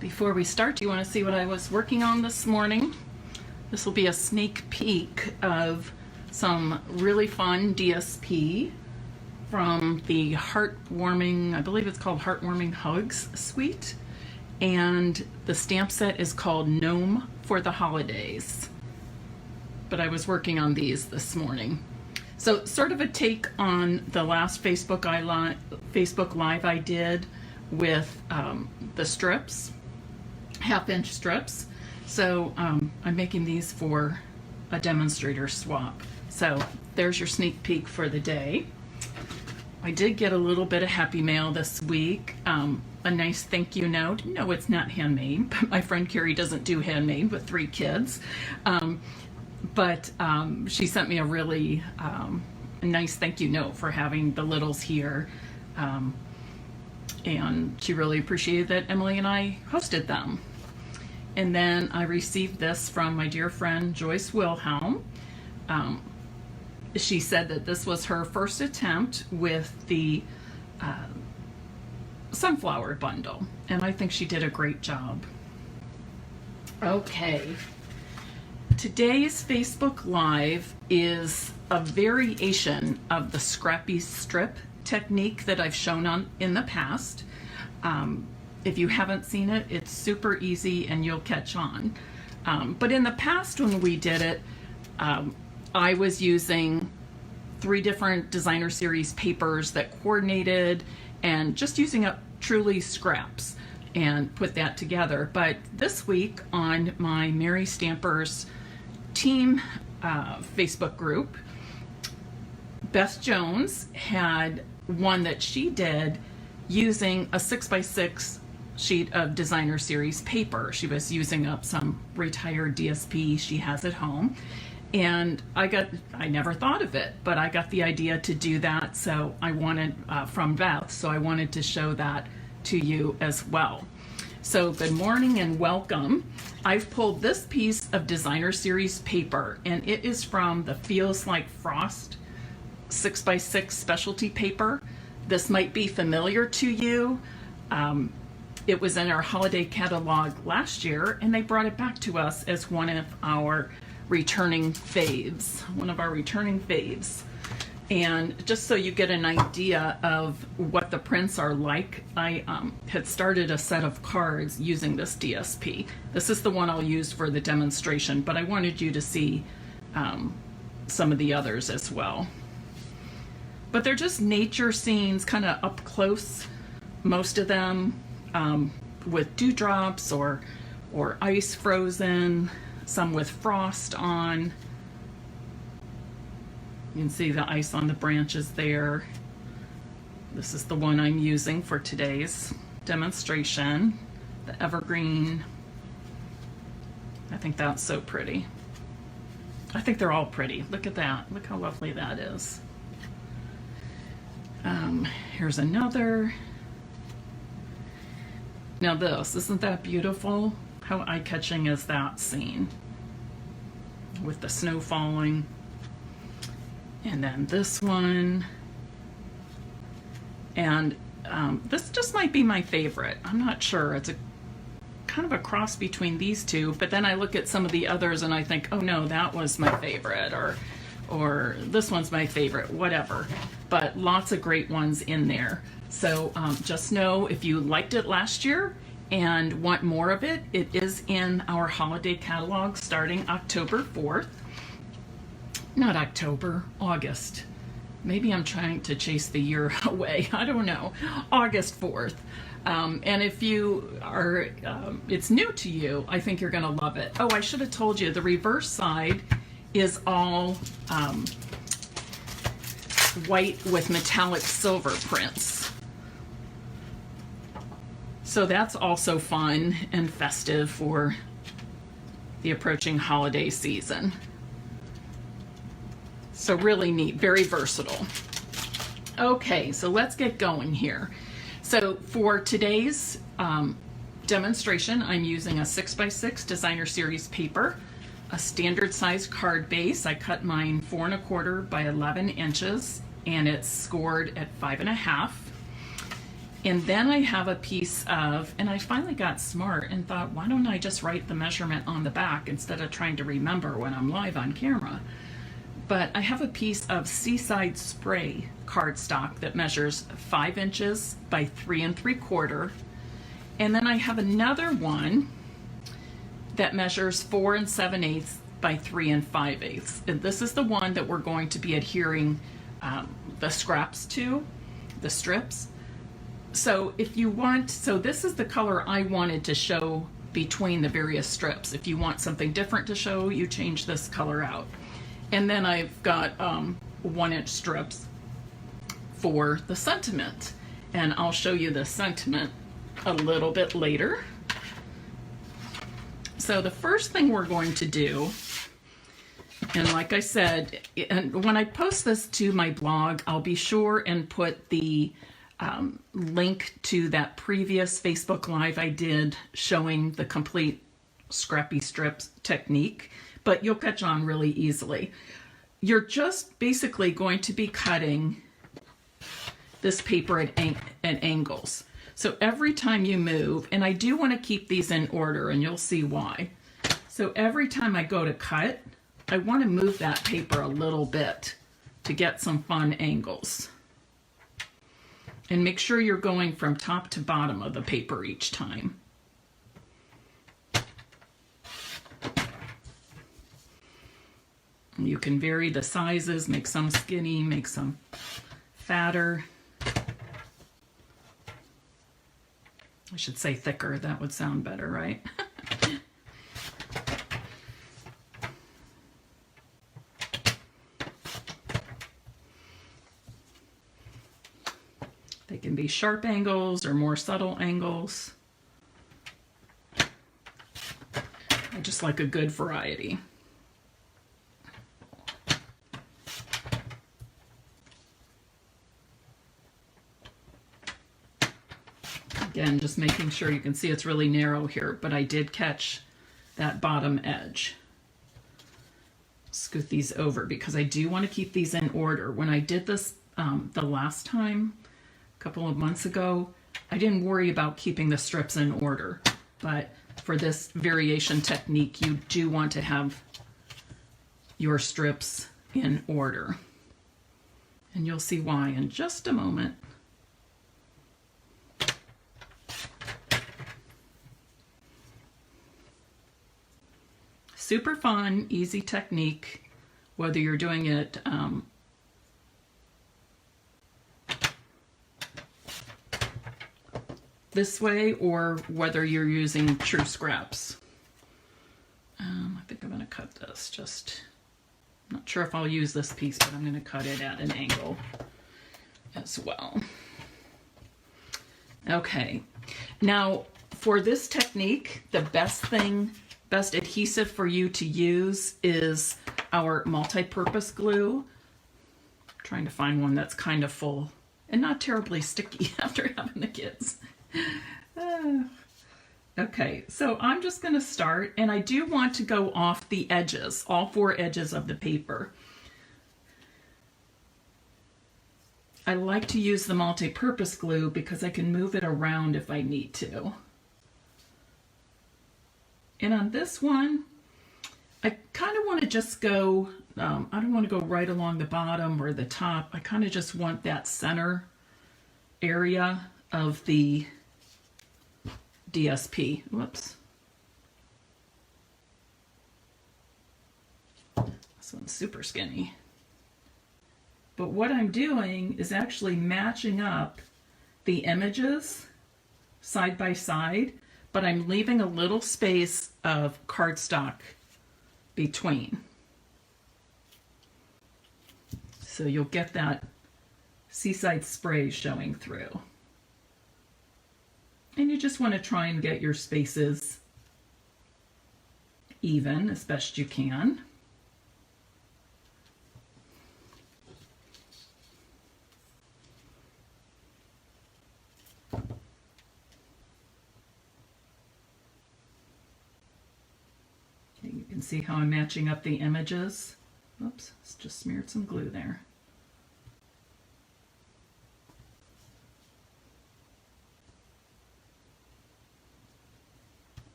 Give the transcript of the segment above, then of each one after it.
Before we start, do you want to see what I was working on this morning? This will be a sneak peek of some really fun DSP from the Heartwarming, I believe it's called Heartwarming Hugs suite. And the stamp set is called Gnome for the Holidays. But I was working on these this morning. So sort of a take on the last Facebook Live I did with the strips, half-inch strips. So I'm making these for a demonstrator swap. So there's your sneak peek for the day. I did get a little bit of happy mail this week. A nice thank you note. No, it's not handmade, but my friend Carrie doesn't do handmade with 3 kids. But she sent me a really nice thank you note for having the littles here. And she really appreciated that Emily and I hosted them. And then I received this from my dear friend Joyce Wilhelm. She said that this was her first attempt with the sunflower bundle, and I think she did a great job. Okay, today's Facebook Live is a variation of the Scrappy strip technique that I've shown on in the past. If you haven't seen it, it's super easy and you'll catch on. But in the past when we did it, I was using 3 different designer series papers that coordinated and just using up truly scraps and put that together. But this week on my Mary Stampers team Facebook group, Beth Jones had one that she did using a 6x6 sheet of designer series paper. She was using up some retired DSP she has at home. And I never thought of it, but I got the idea to do that. So I wanted, from Beth, so I wanted to show that to you as well. So good morning and welcome. I've pulled this piece of designer series paper, and it is from the Feels Like Frost 6x6 specialty paper. This might be familiar to you. It was in our holiday catalog last year, and they brought it back to us as one of our returning faves. And just so you get an idea of what the prints are like, I had started a set of cards using this DSP. This is the one I'll use for the demonstration, but I wanted you to see some of the others as well. But they're just nature scenes, kind of up close, most of them, with dewdrops or ice frozen, some with frost on. You can see the ice on the branches there. This is the one I'm using for today's demonstration, the evergreen. I think that's so pretty. I think they're all pretty. Look at that. Look how lovely that is. Here's another. Now this, isn't that beautiful? How eye-catching is that scene? With the snow falling. And then this one. And this just might be my favorite. I'm not sure. It's a kind of a cross between these two, but then I look at some of the others and I think, oh no, that was my favorite, or this one's my favorite, whatever. But lots of great ones in there. So just know if you liked it last year and want more of it, it is in our holiday catalog starting October 4th. Not October, August. Maybe I'm trying to chase the year away. I don't know. August 4th. And if you are, it's new to you, I think you're going to love it. Oh, I should have told you, the reverse side is all white with metallic silver prints. So that's also fun and festive for the approaching holiday season. So really neat, very versatile. Okay, so let's get going here. So for today's demonstration, I'm using a 6x6 designer series paper, a standard size card base. I cut mine 4 1/4 by 11 inches, and it's scored at 5 1/2. And then I have a piece of, and I finally got smart and thought, why don't I just write the measurement on the back instead of trying to remember when I'm live on camera. But I have a piece of Seaside Spray cardstock that measures 5 inches by 3 3/4. And then I have another one that measures 4 7/8 by 3 5/8. And this is the one that we're going to be adhering the scraps to, the strips. So if you want, so this is the color I wanted to show between the various strips. If you want something different to show, you change this color out. And then I've got 1-inch strips for the sentiment. And I'll show you the sentiment a little bit later. So the first thing we're going to do, and like I said, and when I post this to my blog, I'll be sure and put the link to that previous Facebook Live I did showing the complete Scrappy strips technique, but you'll catch on really easily. You're just basically going to be cutting this paper at angles. So every time you move, and I do want to keep these in order, and you'll see why. So every time I go to cut, I want to move that paper a little bit to get some fun angles. And make sure you're going from top to bottom of the paper each time. You can vary the sizes, make some skinny, make some fatter. I should say thicker, that would sound better, right? They can be sharp angles or more subtle angles. I just like a good variety. Again, just making sure you can see it's really narrow here, but I did catch that bottom edge. Scoot these over because I do want to keep these in order. When I did this the last time, a couple of months ago, I didn't worry about keeping the strips in order, but for this variation technique, you do want to have your strips in order. And you'll see why in just a moment. Super fun, easy technique, whether you're doing it this way or whether you're using true scraps. I think I'm going to cut this. Just not sure if I'll use this piece, but I'm going to cut it at an angle as well. Okay, now for this technique, the best adhesive for you to use is our multi-purpose glue. I'm trying to find one that's kind of full and not terribly sticky after having the kids. Okay, so I'm just going to start, and I do want to go off the edges, all 4 edges of the paper. I like to use the multi-purpose glue because I can move it around if I need to. And on this one, I kind of want to just go, I don't want to go right along the bottom or the top. I kind of just want that center area of the DSP. Whoops. This one's super skinny. But what I'm doing is actually matching up the images side by side, but I'm leaving a little space of cardstock between. So you'll get that Seaside Spray showing through. And you just want to try and get your spaces even as best you can. You can see how I'm matching up the images. Oops, just smeared some glue there.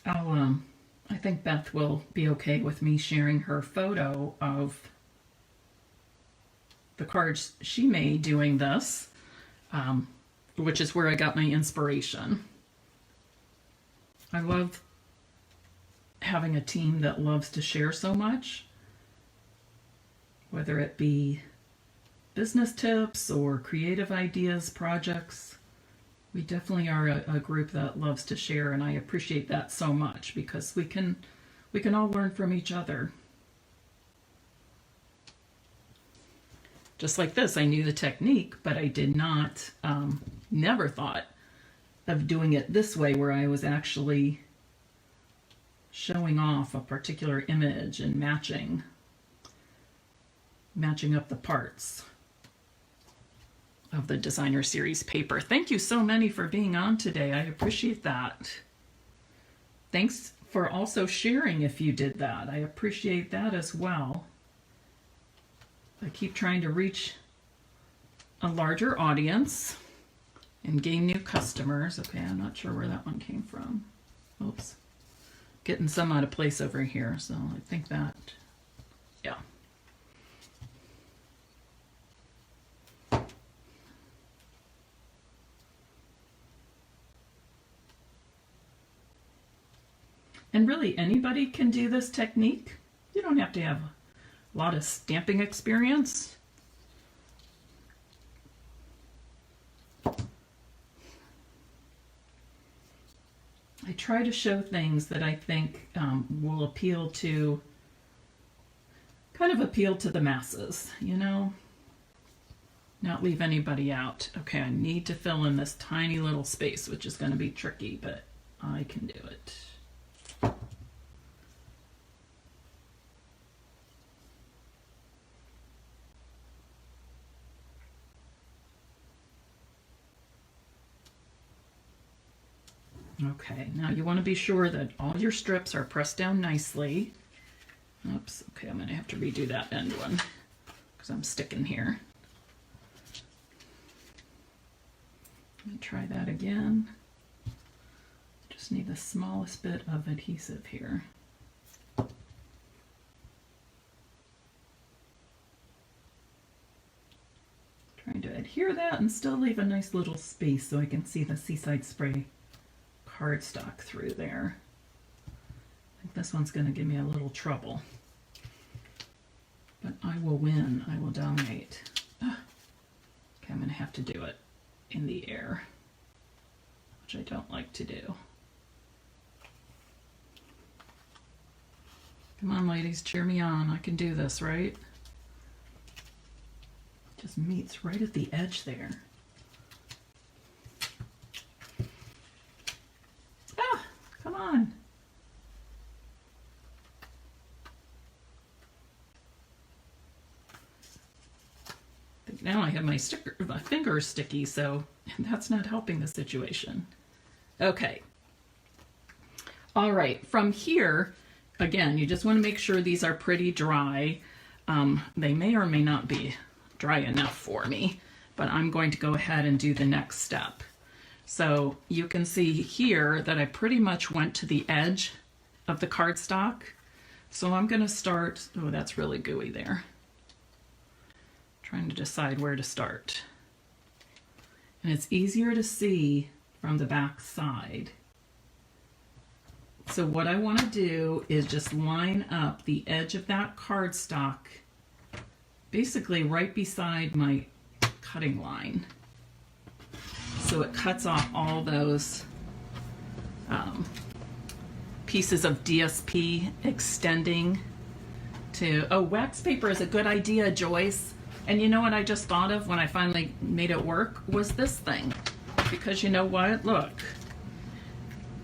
I think Beth will be okay with me sharing her photo of the cards she made doing this, which is where I got my inspiration. I love having a team that loves to share so much, whether it be business tips or creative ideas, projects. We definitely are a group that loves to share, and I appreciate that so much because we can all learn from each other. Just like this, I knew the technique, but I did not, never thought of doing it this way where I was actually showing off a particular image and matching up the parts of the designer series paper. Thank you so many for being on today. I appreciate that. Thanks for also sharing if you did that. I appreciate that as well. I keep trying to reach a larger audience and gain new customers. Okay, I'm not sure where that one came from. Oops. Getting some out of place over here, so I think that, yeah. And really, anybody can do this technique. You don't have to have a lot of stamping experience. I try to show things that I think will appeal to, kind of appeal to the masses, you know? Not leave anybody out. Okay, I need to fill in this tiny little space, which is going to be tricky, but I can do it. Okay, now you want to be sure that all your strips are pressed down nicely. Oops, okay, I'm going to have to redo that end one because I'm sticking here. Let me try that again. Just need the smallest bit of adhesive here. Trying to adhere that and still leave a nice little space so I can see the Seaside Spray cardstock through there. I think this one's going to give me a little trouble, but I will win. I will dominate. Okay, I'm going to have to do it in the air, which I don't like to do. Come on, ladies, cheer me on. I can do this, right? Just meets right at the edge there. Come on. I think now I have my fingers sticky, so that's not helping the situation. Okay. All right, from here, again, you just want to make sure these are pretty dry. They may or may not be dry enough for me, but I'm going to go ahead and do the next step. So you can see here that I pretty much went to the edge of the cardstock. So I'm going to start, oh, that's really gooey there. Trying to decide where to start. And it's easier to see from the back side. So what I want to do is just line up the edge of that cardstock basically right beside my cutting line. So it cuts off all those pieces of DSP extending to, oh, wax paper is a good idea, Joyce. And you know what I just thought of when I finally made it work was this thing. Because you know what? Look.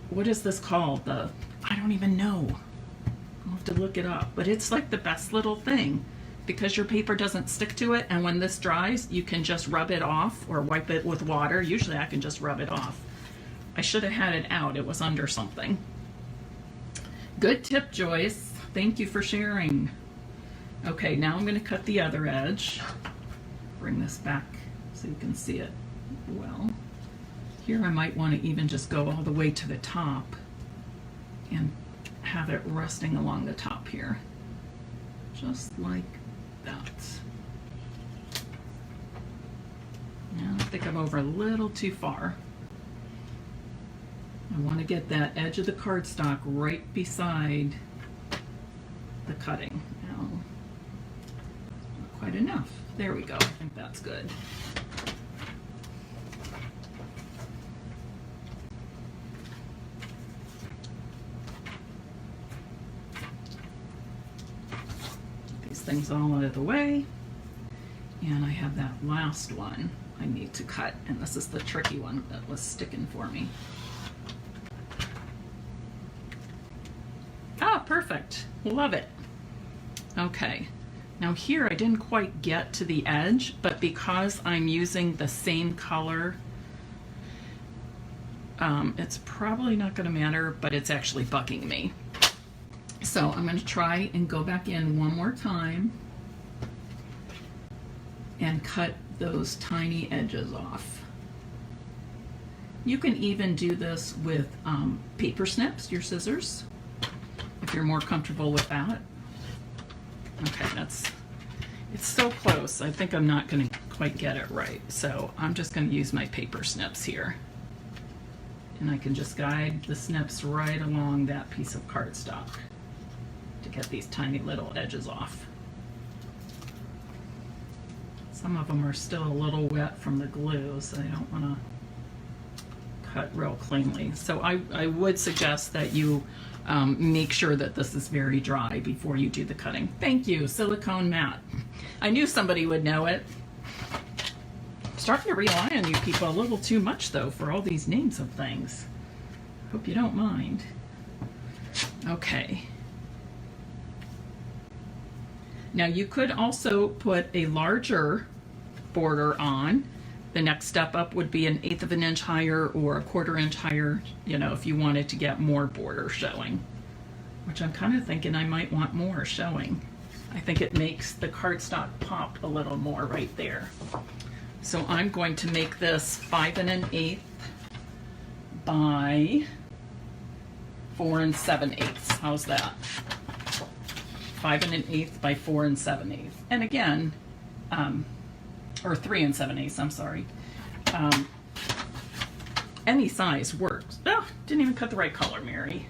What is this called? I don't even know. I'll have to look it up. But it's like the best little thing. Because your paper doesn't stick to it, and when this dries, you can just rub it off or wipe it with water. Usually I can just rub it off. I should have had it out. It was under something. Good tip, Joyce. Thank you for sharing. Okay, now I'm going to cut the other edge. Bring this back so you can see it well. Here I might want to even just go all the way to the top and have it resting along the top here, just like that. Now, I think I'm over a little too far. I want to get that edge of the cardstock right beside the cutting. Now, not quite enough. There we go. I think that's good. Get these things all out of the way. And I have that last one I need to cut, and this is the tricky one that was sticking for me. Ah, perfect. Love it. Okay. Now here I didn't quite get to the edge, but because I'm using the same color, it's probably not going to matter, but it's actually bugging me. So I'm going to try and go back in one more time and cut those tiny edges off. You can even do this with paper snips, your scissors, if you're more comfortable with that. Okay, it's so close. I think I'm not going to quite get it right. So I'm just going to use my paper snips here. And I can just guide the snips right along that piece of cardstock to get these tiny little edges off. Some of them are still a little wet from the glue, so I don't want to cut real cleanly. So I would suggest that you make sure that this is very dry before you do the cutting. Thank you, Silicone Matte. I knew somebody would know it. I'm starting to rely on you people a little too much, though, for all these names of things. Hope you don't mind. Okay. Now you could also put a larger border on. The next step up would be 1/8 of an inch higher or 1/4 inch higher, you know, if you wanted to get more border showing, which I'm kind of thinking I might want more showing. I think it makes the cardstock pop a little more right there. So I'm going to make this 5 1/8 by 4 7/8. How's that? 5 1/8 by 4 7/8. And again, or 3 7/8, I'm sorry. Any size works. Oh, didn't even cut the right color, Mary.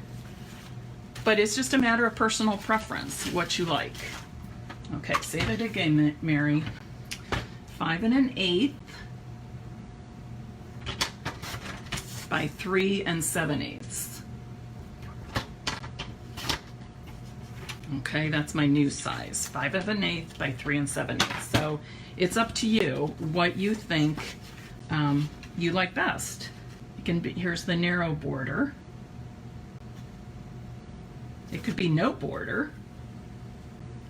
But it's just a matter of personal preference, what you like. Okay, say that again, Mary. 5 1/8 by 3 7/8. Okay, that's my new size, 5 1/8 by 3 7/8. So it's up to you what you think you like best. It can be, here's the narrow border. It could be no border.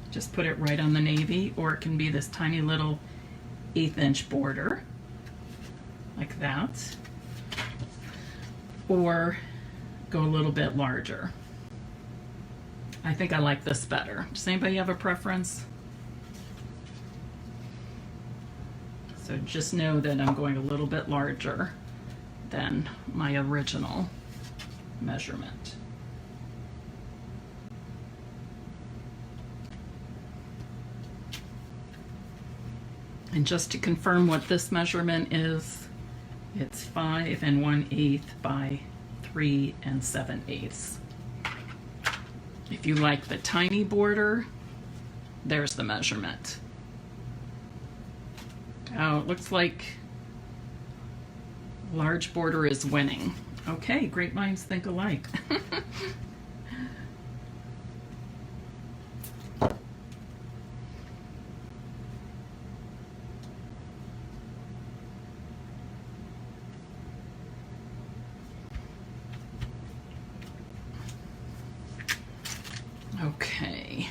Just put it right on the navy, or it can be this tiny little 1/8 inch border, like that. Or go a little bit larger. I think I like this better. Does anybody have a preference? So just know that I'm going a little bit larger than my original measurement. And just to confirm what this measurement is, it's 5 1/8 by 3 7/8. If you like the tiny border, there's the measurement. Oh, it looks like large border is winning. Okay, great minds think alike. Okay.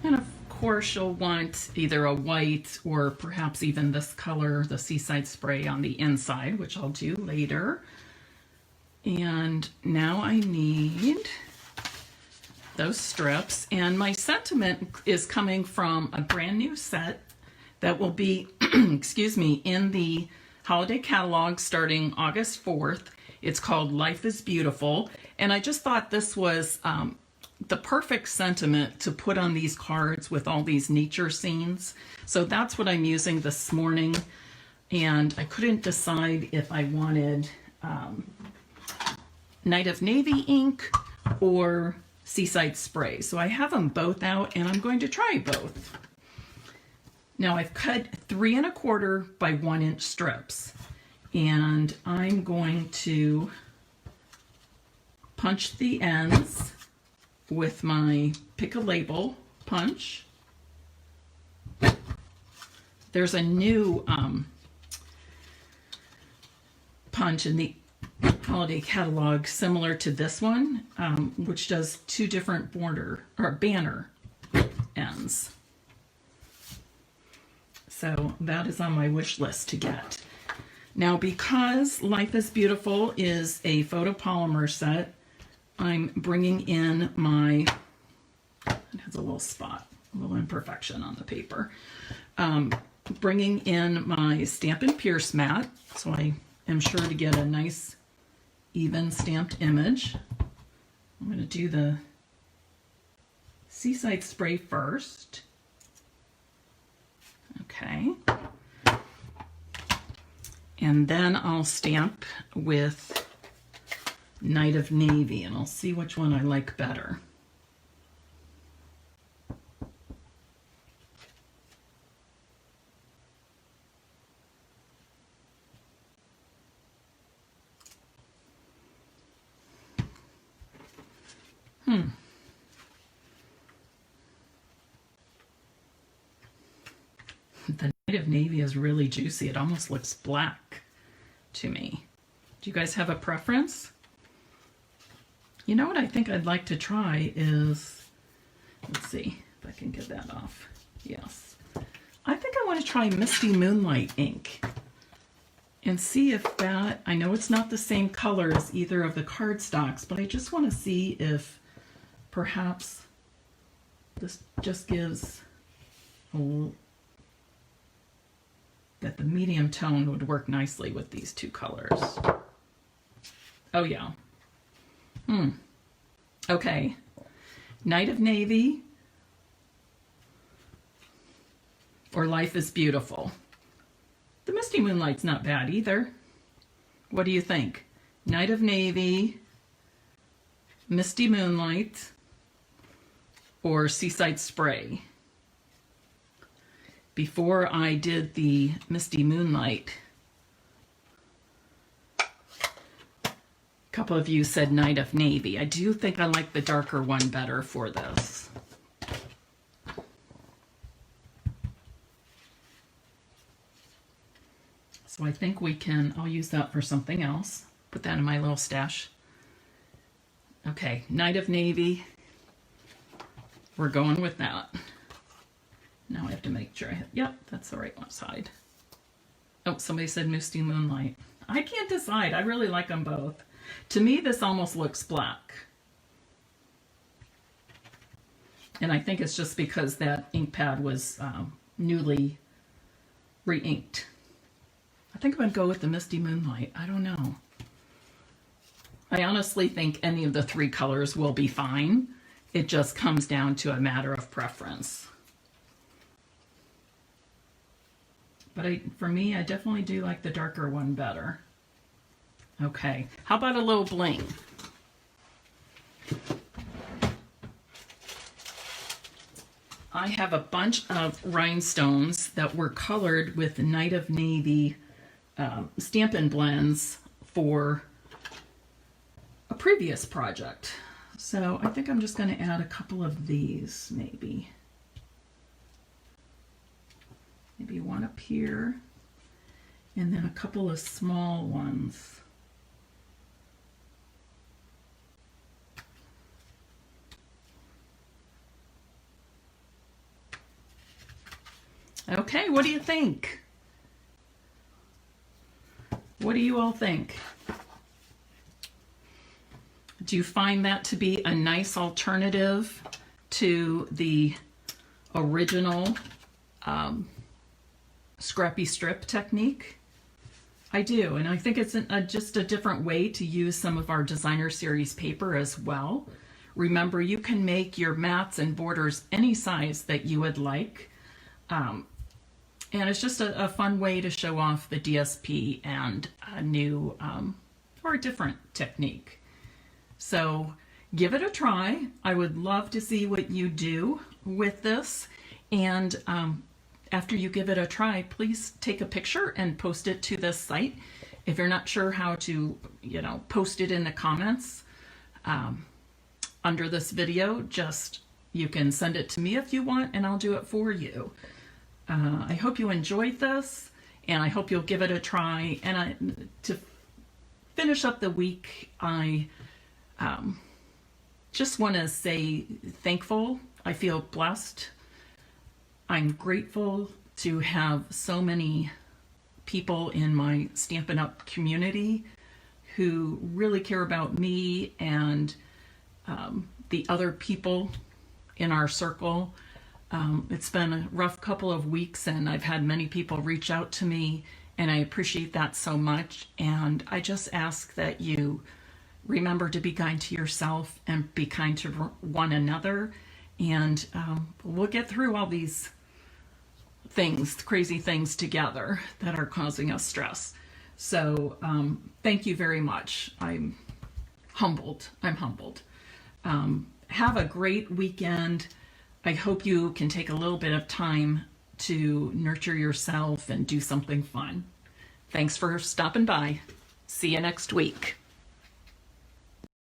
And of course you'll want either a white or perhaps even this color, the Seaside Spray, on the inside, which I'll do later. And now I need those strips, and my sentiment is coming from a brand new set that will be excuse me, in the holiday catalog starting August 4th. It's called Life is Beautiful. And I just thought this was the perfect sentiment to put on these cards with all these nature scenes. So that's what I'm using this morning. And I couldn't decide if I wanted Night of Navy ink or Seaside Spray. So I have them both out and I'm going to try both. Now I've cut 3 1/4 by 1 inch strips, and I'm going to punch the ends with my pick a label punch. There's a new punch in the holiday catalog similar to this one, which does 2 different border or banner ends. So that is on my wish list to get. Now, because Life is Beautiful is a photopolymer set, I'm bringing in my, it has a little spot, a little imperfection on the paper. Bringing in my Stampin' Pierce mat, so I am sure to get a nice even stamped image. I'm going to do the Seaside Spray first. Okay. And then I'll stamp with Night of Navy, and I'll see which one I like better. The Night of Navy is really juicy. It almost looks black to me. Do you guys have a preference? You know what I think I'd like to try is, let's see if I can get that off. Yes. I think I want to try Misty Moonlight ink and see if that, I know it's not the same color as either of the cardstocks, but I just want to see if perhaps this just gives a little, that the medium tone would work nicely with these 2 colors. Oh yeah. Okay. Night of Navy or Life is Beautiful. The Misty Moonlight's not bad either. What do you think? Night of Navy, Misty Moonlight, or Seaside Spray? Before I did the Misty Moonlight, a couple of you said Night of Navy. I do think I like the darker one better for this. So I think we can, I'll use that for something else. Put that in my little stash. Okay, Night of Navy. We're going with that. Now I have to make sure I have, yep, that's the right one side. Oh, somebody said Misty Moonlight. I can't decide. I really like them both. To me, this almost looks black. And I think it's just because that ink pad was newly re-inked. I think I'm going to go with the Misty Moonlight. I don't know. I honestly think any of the 3 colors will be fine. It just comes down to a matter of preference. But for me, I definitely do like the darker one better. Okay, how about a little bling? I have a bunch of rhinestones that were colored with Night of Navy Stampin' blends for a previous project. So I think I'm just going to add a couple of these, maybe. Maybe one up here, and then a couple of small ones. Okay, what do you think? What do you all think? Do you find that to be a nice alternative to the original Scrappy strip technique? I do, and I think it's just a different way to use some of our designer series paper as well. Remember, you can make your mats and borders any size that you would like. And it's just a fun way to show off the DSP and a new or a different technique. So give it a try. I would love to see what you do with this. And after you give it a try, please take a picture and post it to this site. If you're not sure how to, post it in the comments under this video, you can send it to me if you want, and I'll do it for you. I hope you enjoyed this, and I hope you'll give it a try. And to finish up the week, I just want to say thankful. I feel blessed. I'm grateful to have so many people in my Stampin' Up! Community who really care about me and the other people in our circle. It's been a rough couple of weeks, and I've had many people reach out to me, and I appreciate that so much. And I just ask that you remember to be kind to yourself and be kind to one another, and we'll get through all these things, crazy things together that are causing us stress. So thank you very much. I'm humbled. Have a great weekend. I hope you can take a little bit of time to nurture yourself and do something fun. Thanks for stopping by. See you next week.